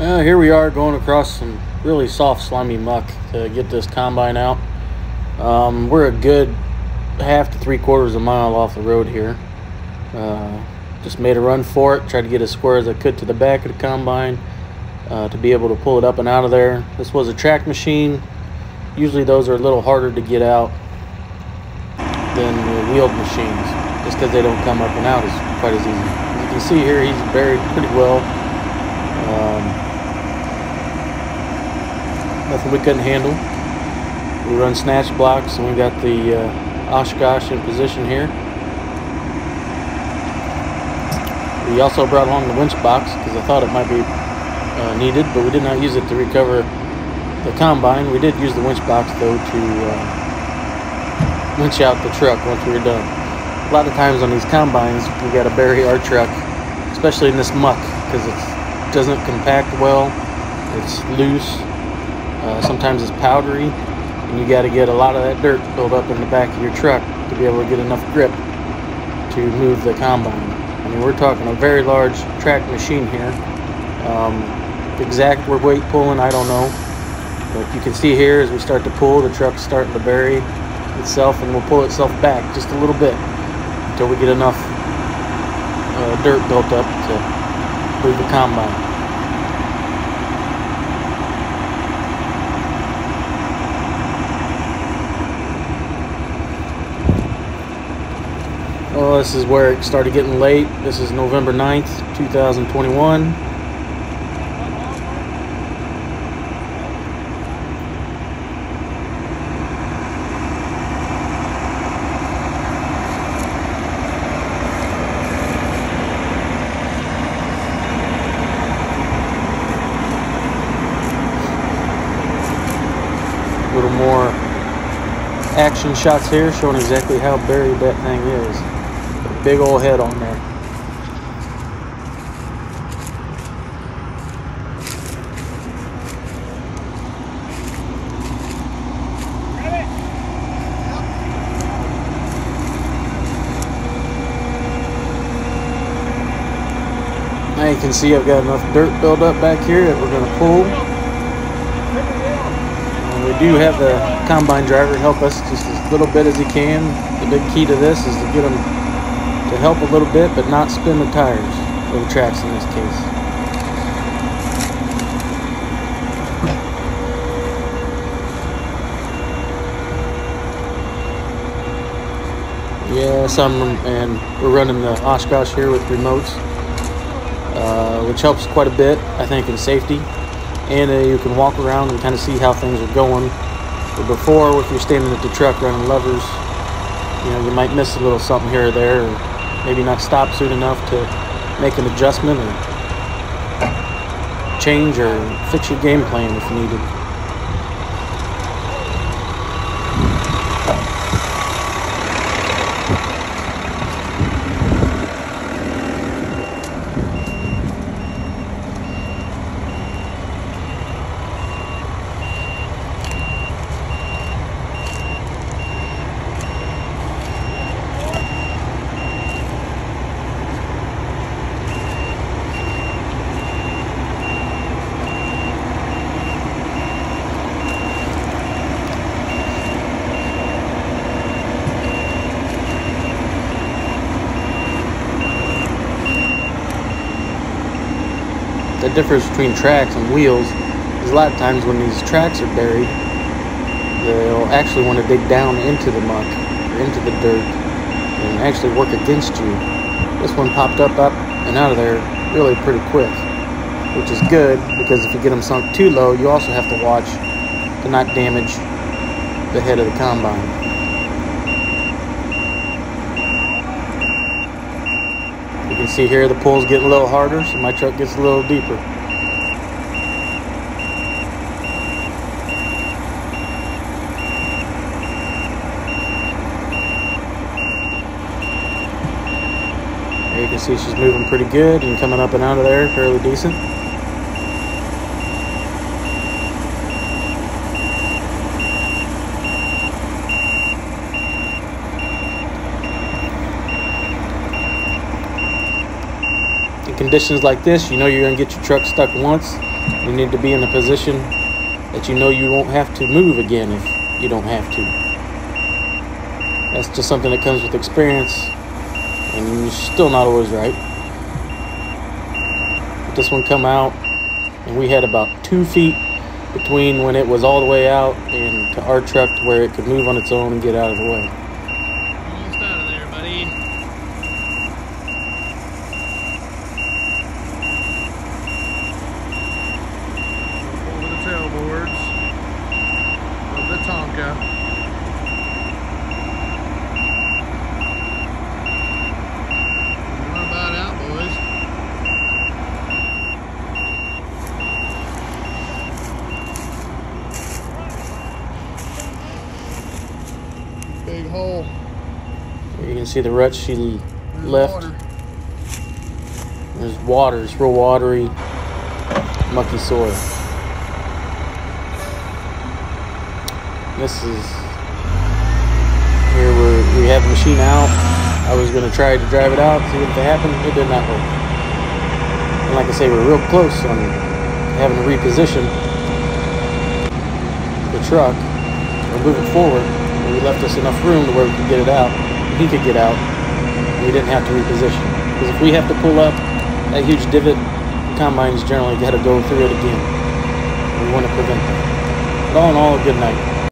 Here we are going across some really soft, slimy muck to get this combine out. We're a good half to 3/4 of a mile off the road here. Just made a run for it, tried to get as square as I could to the back of the combine to be able to pull it up and out of there. This was a track machine. Usually those are a little harder to get out than the wheeled machines, just because they don't come up and out as quite as easy. As you can see here, he's buried pretty well. Nothing we couldn't handle. We run snatch blocks, and we got the Oshkosh in position here. We also brought along the winch box because I thought it might be needed, but we did not use it to recover the combine. We did use the winch box though to winch out the truck once we were done. A lot of times on these combines we got to bury our truck, especially in this muck, because it doesn't compact well, it's loose, sometimes it's powdery, and you got to get a lot of that dirt built up in the back of your truck to be able to get enough grip to move the combine. I mean, we're talking a very large track machine here. Exact weight pulling, I don't know, but you can see here as we start to pull, the truck's starting to bury itself, and will pull itself back just a little bit until we get enough dirt built up to move the combine. Well, this is where it started getting late. This is November 9th, 2021. A little more action shots here showing exactly how buried that thing is. Big old head on there. Now you can see I've got enough dirt built up back here that we're going to pull. And we do have the combine driver help us just as little bit as he can. The big key to this is to get him to help a little bit, but not spin the tires, or the tracks in this case. Yeah, and we're running the Oshkosh here with remotes, which helps quite a bit, I think, in safety. And you can walk around and kind of see how things are going. But before, if you're standing at the truck running levers, you know, you might miss a little something here or there, or maybe not stop soon enough to make an adjustment or change or fix your game plan if needed. The difference between tracks and wheels is a lot of times when these tracks are buried, they'll actually want to dig down into the muck or into the dirt and actually work against you. This one popped up and out of there really pretty quick, which is good, because if you get them sunk too low, you also have to watch to not damage the head of the combine. You can see here the pull's getting a little harder, so my truck gets a little deeper. There you can see she's moving pretty good and coming up and out of there fairly decent. In conditions like this, you know you're going to get your truck stuck once, You need to be in a position that you know you won't have to move again if you don't have to. That's just something that comes with experience, and you're still not always right. But this one come out, and we had about 2 feet between when it was all the way out and to our truck to where it could move on its own and get out of the way. Almost out of there, buddy. Over the tailboards of the Tonka. We're about out, boys. Big hole. You can see the rut she left. Water. There's water. It's real watery, mucky soil. This is here where we have the machine out. I was going to try to drive it out, see what happened. It did not work. And like I say, we're real close on having to reposition the truck or move it forward. And we left us enough room to where we could get it out. He could get out. And we didn't have to reposition. Because if we have to pull up that huge divot, the combine's generally got to go through it again. We want to prevent that. But all in all, a good night.